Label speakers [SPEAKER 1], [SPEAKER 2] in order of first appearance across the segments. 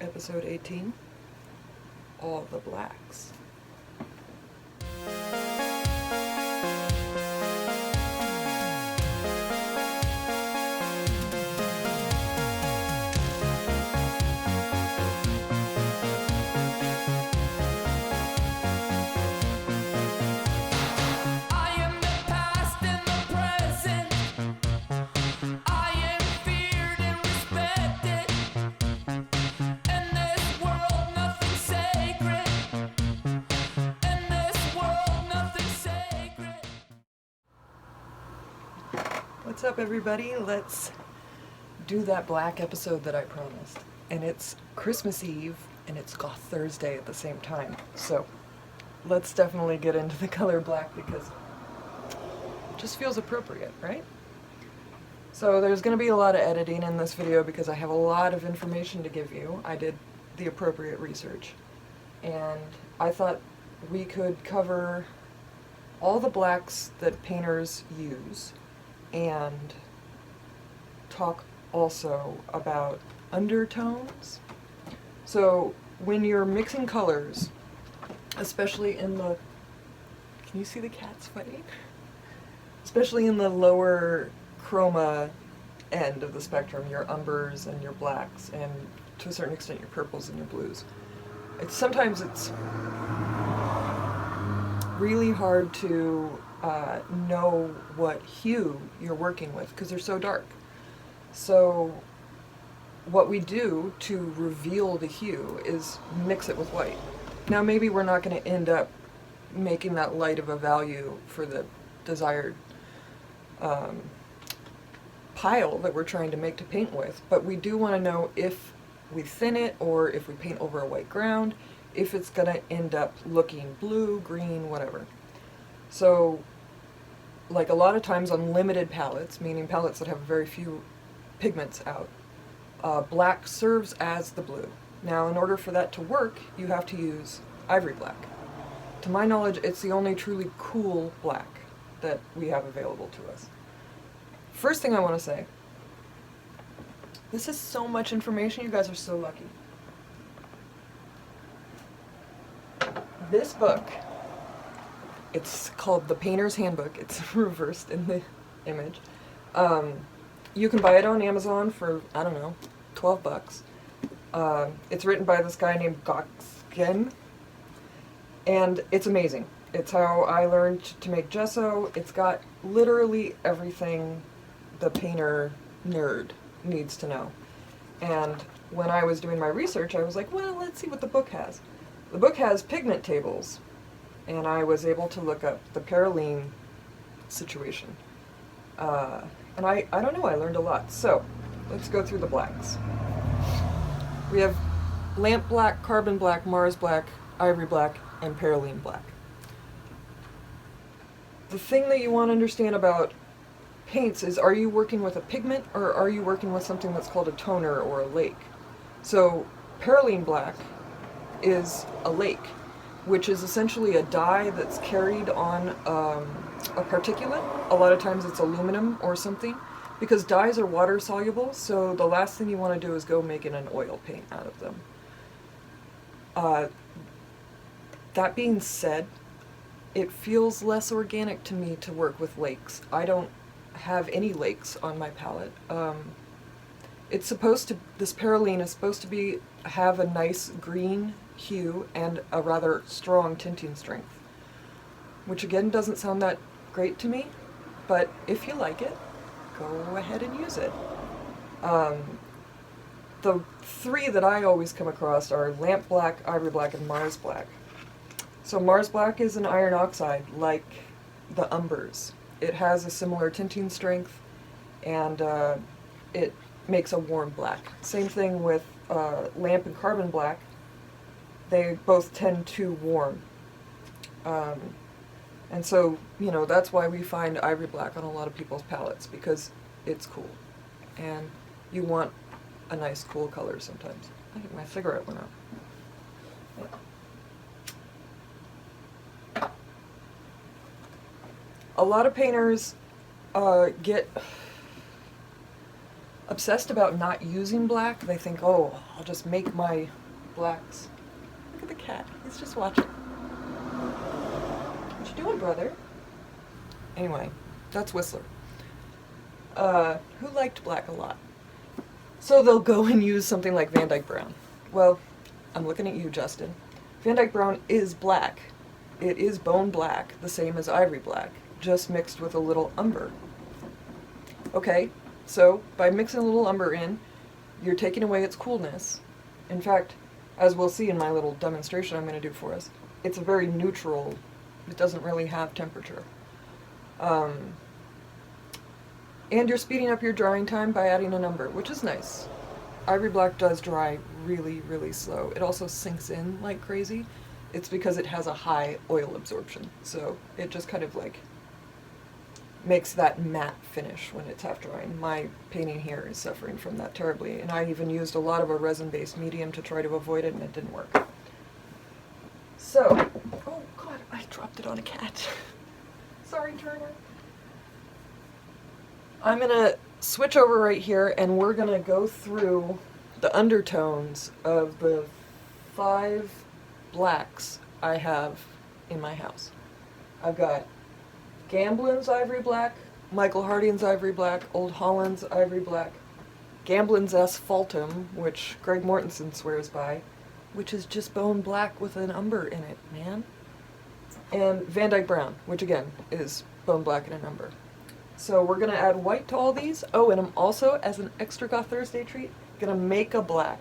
[SPEAKER 1] Episode 18, All the Blacks. What's up, everybody? Let's do that black episode that I promised. And it's Christmas Eve, and it's Goth Thursday at the same time. So let's definitely get into the color black because it just feels appropriate, right? So there's going to be a lot of editing in this video because I have a lot of information to give you. I did the appropriate research. And I thought we could cover all the blacks that painters use and talk also about undertones. So when you're mixing colors, especially in the, can you see the cats fighting? Especially in the lower chroma end of the spectrum, your umbers and your blacks, and to a certain extent your purples and your blues. Sometimes it's really hard to know what hue you're working with because they're so dark. So what we do to reveal the hue is mix it with white. Now maybe we're not going to end up making that light of a value for the desired pile that we're trying to make to paint with, but we do want to know if we thin it or if we paint over a white ground, if it's going to end up looking blue, green, whatever. So like a lot of times on limited palettes, meaning palettes that have very few pigments out, black serves as the blue. Now in order for that to work, you have to use ivory black. To my knowledge, it's the only truly cool black that we have available to us. First thing I want to say, this is so much information, you guys are so lucky. This book, it's called The Painter's Handbook. It's reversed in the image. You can buy it on Amazon for, I don't know, 12 bucks. It's written by this guy named GOTHuRSDAY, and it's amazing. It's how I learned to make gesso. It's got literally everything the painter nerd needs to know. And when I was doing my research, I was like, well, let's see what the book has. The book has pigment tables, and I was able to look up the perylene situation. And I don't know, I learned a lot. So, let's go through the blacks. We have lamp black, carbon black, Mars black, ivory black, and perylene black. The thing that you want to understand about paints is, are you working with a pigment or are you working with something that's called a toner or a lake? So, perylene black is a lake, which is essentially a dye that's carried on a particulate. A lot of times it's aluminum or something, because dyes are water soluble, so the last thing you want to do is go making an oil paint out of them. That being said, it feels less organic to me to work with lakes. I don't have any lakes on my palette. It's supposed to, this perylene is supposed to have a nice green hue and a rather strong tinting strength, which again doesn't sound that great to me, but if you like it, go ahead and use it. The three that I always come across are lamp black, ivory black, and Mars black. So Mars black is an iron oxide like the umbers. It has a similar tinting strength, and it makes a warm black. Same thing with lamp and carbon black. They both tend to warm. And so, you know, that's why we find ivory black on a lot of people's palettes, because it's cool. And you want a nice cool color sometimes. I think my cigarette went out. Yeah. A lot of painters get obsessed about not using black. They think, oh, I'll just make my blacks. Look at the cat. He's just watching. What you doing, brother? Anyway, that's Whistler. Who liked black a lot. So they'll go and use something like Van Dyke Brown. Well, I'm looking at you, Justin. Van Dyke Brown is black. It is bone black, the same as ivory black, just mixed with a little umber. Okay, so by mixing a little umber in, you're taking away its coolness. In fact, as we'll see in my little demonstration I'm going to do for us, it's a very neutral, it doesn't really have temperature. And you're speeding up your drying time by adding an umber, which is nice. Ivory black does dry really, really slow. It also sinks in like crazy. It's because it has a high oil absorption. So it just kind of like makes that matte finish when it's half drying. My painting here is suffering from that terribly, and I even used a lot of a resin-based medium to try to avoid it, and it didn't work. So, oh God, I dropped it on a cat. Sorry, Turner. I'm gonna switch over right here, and we're gonna go through the undertones of the 5 blacks I have in my house. I've got Gamblin's Ivory Black, Michael Harding's Ivory Black, Old Holland's Ivory Black, Gamblin's Asphaltum, which Greg Mortensen swears by, which is just bone black with an umber in it, man. And Van Dyke Brown, which again is bone black and an umber. So we're going to add white to all these. Oh, and I'm also, as an extra GOTHuRSDAY treat, going to make a black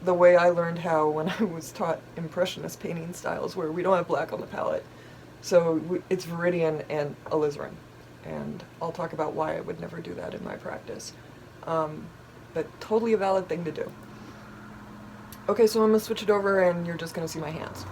[SPEAKER 1] the way I learned how when I was taught Impressionist painting styles, where we don't have black on the palette. So it's Viridian and alizarin. And I'll talk about why I would never do that in my practice. But totally a valid thing to do. Okay, so I'm going to switch it over and you're just going to see my hands.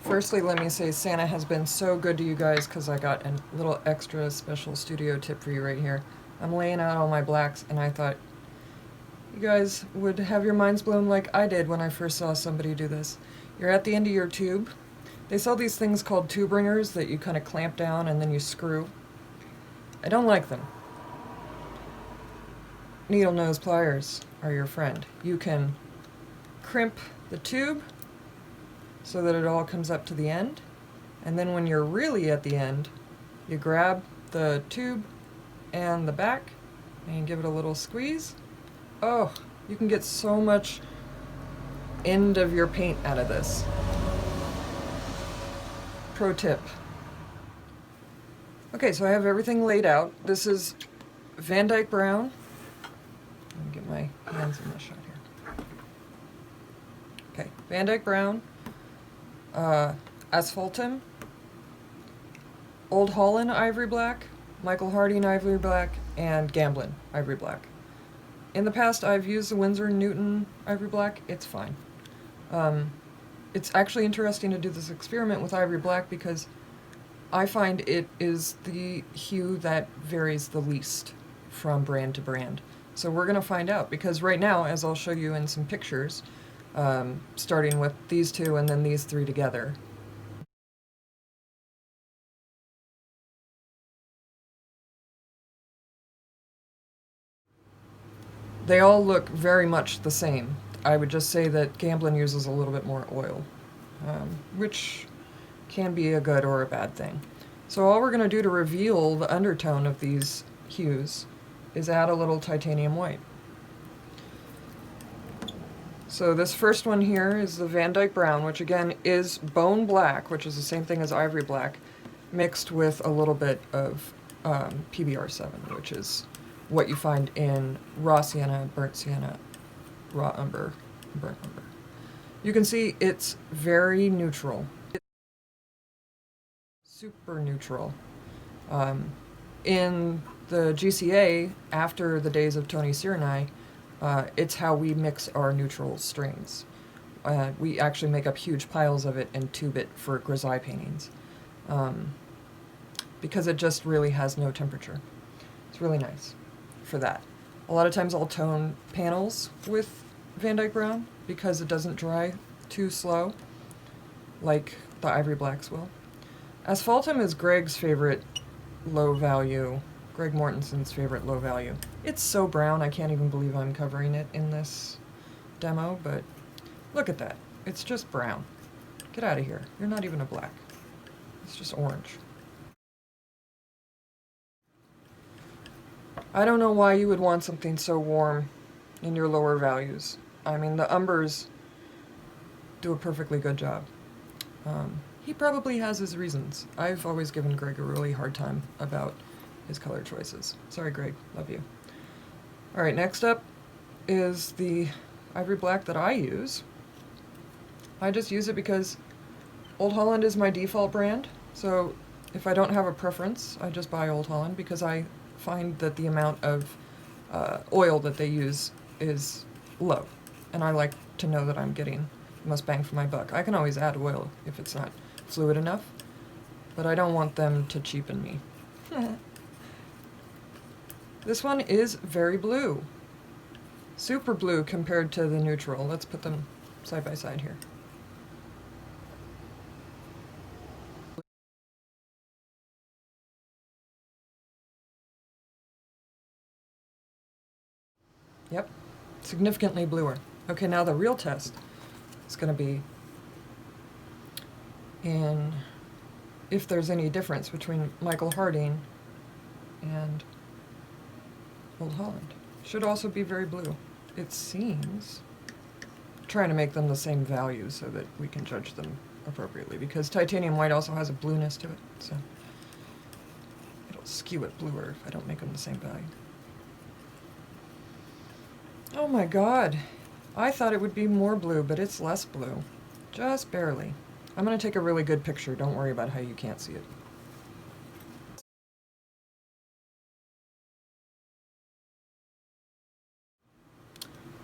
[SPEAKER 1] Firstly, let me say Santa has been so good to you guys because I got a little extra special studio tip for you right here. I'm laying out all my blacks and I thought you guys would have your minds blown like I did when I first saw somebody do this. You're at the end of your tube. They sell these things called tube ringers that you kind of clamp down and then you screw. I don't like them. Needle nose pliers are your friend. You can crimp the tube so that it all comes up to the end, and then when you're really at the end, you grab the tube and the back and you give it a little squeeze. Oh, you can get so much end of your paint out of this. Pro tip. Okay, so I have everything laid out. This is Van Dyke Brown. Let me get my hands in the shot here. Okay, Van Dyke Brown, Asphaltum, Old Holland Ivory Black, Michael Harding Ivory Black, and Gamblin Ivory Black. In the past, I've used the Winsor & Newton Ivory Black. It's fine. It's actually interesting to do this experiment with Ivory Black because I find it is the hue that varies the least from brand to brand. So we're going to find out, because right now, as I'll show you in some pictures, starting with these 2 and then these 3 together, they all look very much the same. I would just say that Gamblin uses a little bit more oil, which can be a good or a bad thing. So all we're going to do to reveal the undertone of these hues is add a little titanium white. So this first one here is the Van Dyke Brown, which again is bone black, which is the same thing as ivory black, mixed with a little bit of PBR7, which is what you find in raw sienna, burnt sienna, raw umber, burnt umber. You can see it's very neutral. It's super neutral. In the GCA, after the days of Tony Cyrenai, it's how we mix our neutral strains. We actually make up huge piles of it and tube it for grisaille paintings, because it just really has no temperature. It's really nice for that. A lot of times I'll tone panels with Van Dyke Brown because it doesn't dry too slow like the ivory blacks will. Asphaltum is Greg's favorite low value Greg Mortensen's favorite low value. It's so brown, I can't even believe I'm covering it in this demo, but look at that. It's just brown. Get out of here. You're not even a black. It's just orange. I don't know why you would want something so warm in your lower values. I mean, the umbers do a perfectly good job. He probably has his reasons. I've always given Greg a really hard time about his color choices. Sorry, Greg. Love you. All right, next up is the ivory black that I use. I just use it because Old Holland is my default brand. So if I don't have a preference, I just buy Old Holland because I find that the amount of oil that they use is low. And I like to know that I'm getting the most bang for my buck. I can always add oil if it's not fluid enough, but I don't want them to cheapen me. This one is very blue. Super blue compared to the neutral. Let's put them side by side here. Yep, significantly bluer. Okay, now the real test is going to be in if there's any difference between Michael Harding and Old Holland. Should also be very blue. It seems. I'm trying to make them the same value so that we can judge them appropriately, because titanium white also has a blueness to it, so it'll skew it bluer if I don't make them the same value. Oh my god. I thought it would be more blue, but it's less blue. Just barely. I'm going to take a really good picture. Don't worry about how you can't see it.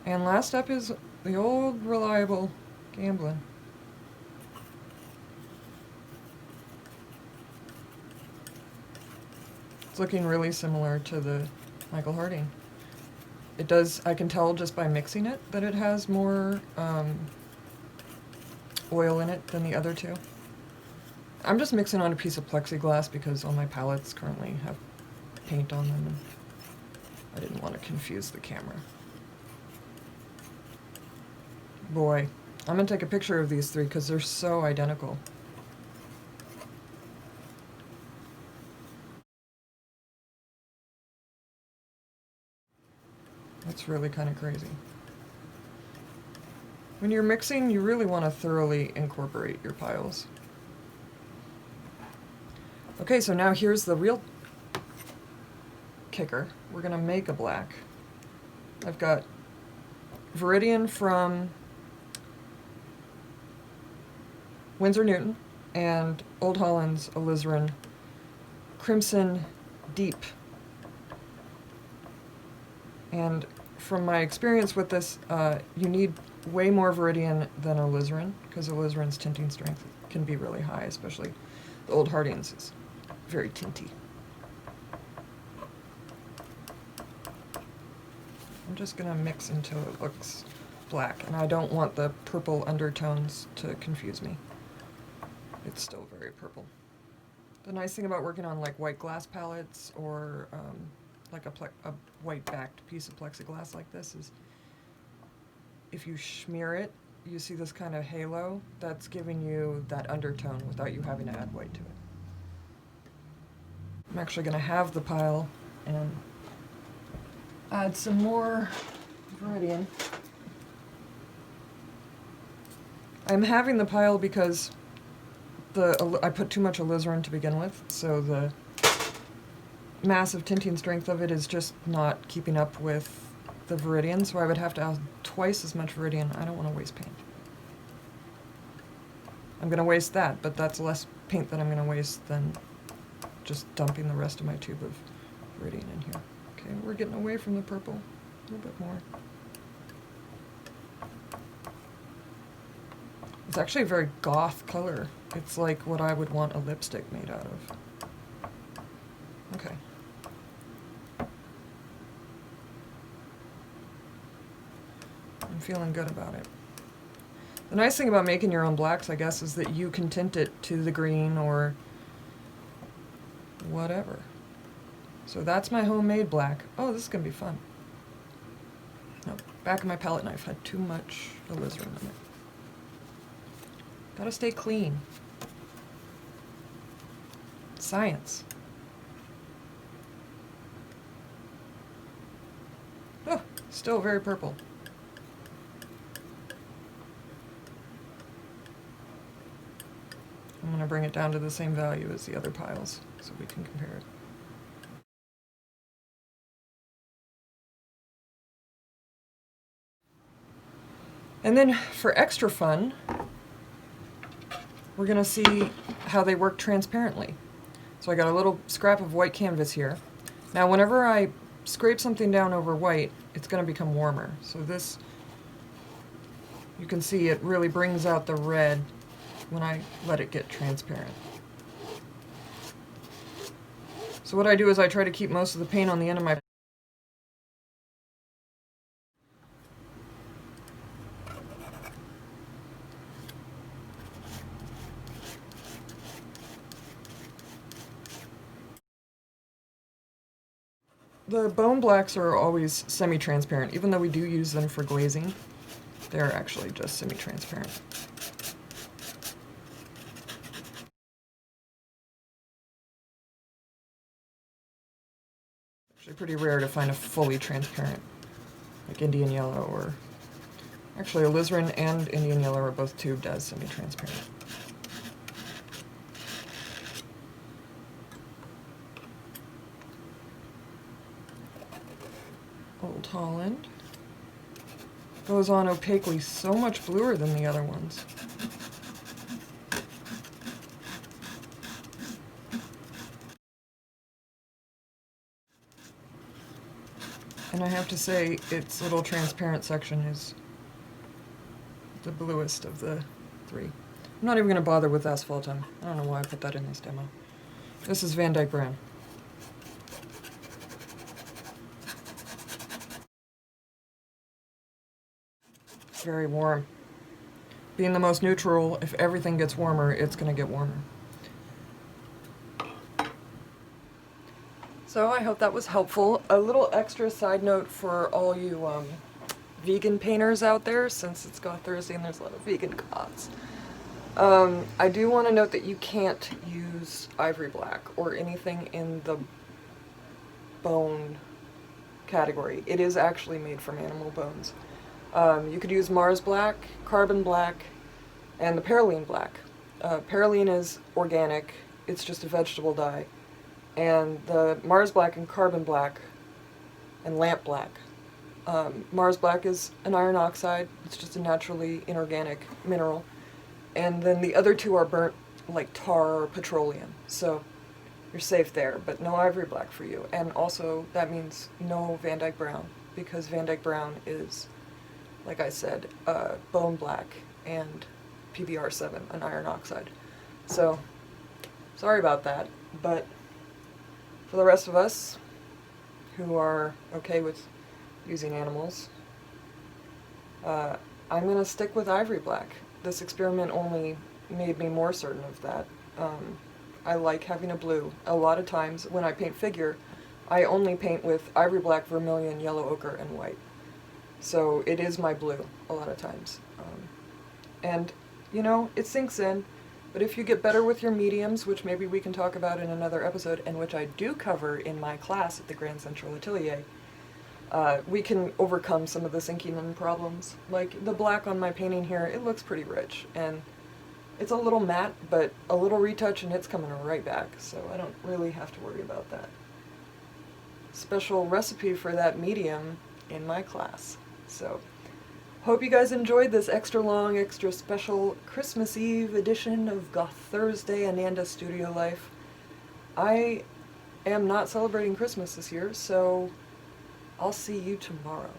[SPEAKER 1] And last up is the old reliable Gamblin. It's looking really similar to the Michael Harding. It does, I can tell just by mixing it that it has more oil in it than the other two. I'm just mixing on a piece of plexiglass because all my palettes currently have paint on them, and I didn't want to confuse the camera. Boy, I'm going to take a picture of these three because they're so identical. That's really kind of crazy. When you're mixing, you really want to thoroughly incorporate your piles. Okay, so now here's the real kicker. We're going to make a black. I've got Viridian from Winsor Newton and Old Holland's alizarin Crimson Deep. And from my experience with this, you need way more Viridian than alizarin, because alizarin's tinting strength can be really high, especially the Old Harding's is very tinty. I'm just going to mix until it looks black, and I don't want the purple undertones to confuse me. It's still very purple. The nice thing about working on like white glass palettes or like a white-backed piece of plexiglass like this is if you smear it, you see this kind of halo. That's giving you that undertone without you having to add white to it. I'm actually going to have the pile and add some more Viridian. I'm having the pile because I put too much alizarin to begin with, so the massive tinting strength of it is just not keeping up with the Viridian, so I would have to add twice as much Viridian. I don't want to waste paint. I'm going to waste that, but that's less paint that I'm going to waste than just dumping the rest of my tube of Viridian in here. Okay, we're getting away from the purple a little bit more. It's actually a very goth color. It's like what I would want a lipstick made out of. Okay. I'm feeling good about it. The nice thing about making your own blacks, I guess, is that you can tint it to the green or whatever. So that's my homemade black. Oh, this is going to be fun. No, back of my palette knife had too much alizarin in it. Gotta stay clean. Science. Oh, still very purple. I'm going to bring it down to the same value as the other piles so we can compare it. And then for extra fun, we're going to see how they work transparently. So I got a little scrap of white canvas here. Now whenever I scrape something down over white, it's going to become warmer. So this, you can see it really brings out the red when I let it get transparent. So what I do is I try to keep most of the paint on the end of my The bone blacks are always semi-transparent. Even though we do use them for glazing, they're actually just semi-transparent. Actually pretty rare to find a fully transparent, like Indian yellow, or actually alizarin and Indian yellow are both tubed as semi-transparent. Old Holland goes on opaquely, so much bluer than the other ones. And I have to say, its little transparent section is the bluest of the three. I'm not even going to bother with asphaltum. I don't know why I put that in this demo. This is Van Dyke Brown. Very warm. Being the most neutral, if everything gets warmer, it's going to get warmer. So I hope that was helpful. A little extra side note for all you vegan painters out there, since it's GOTHuRSDAY and there's a lot of vegan goths. I do want to note that you can't use ivory black or anything in the bone category. It is actually made from animal bones. You could use Mars black, carbon black, and the perylene black. Perylene is organic, it's just a vegetable dye. And the Mars black and carbon black and lamp black. Mars black is an iron oxide, it's just a naturally inorganic mineral. And then the other two are burnt like tar or petroleum. So you're safe there, but no ivory black for you. And also that means no Van Dyke Brown, because Van Dyke Brown is, like I said, bone black and PBr7, an iron oxide. So, sorry about that, but for the rest of us who are okay with using animals, I'm going to stick with ivory black. This experiment only made me more certain of that. I like having a blue. A lot of times when I paint figure, I only paint with ivory black, vermilion, yellow ochre, and white. So it is my blue a lot of times. And, you know, it sinks in, but if you get better with your mediums, which maybe we can talk about in another episode, and which I do cover in my class at the Grand Central Atelier, we can overcome some of the sinking in problems. Like the black on my painting here, it looks pretty rich, and it's a little matte, but a little retouch and it's coming right back, so I don't really have to worry about that. Special recipe for that medium in my class. So, hope you guys enjoyed this extra long, extra special Christmas Eve edition of GOTHuRSDAY Ananda Studio Life. I am not celebrating Christmas this year, so I'll see you tomorrow.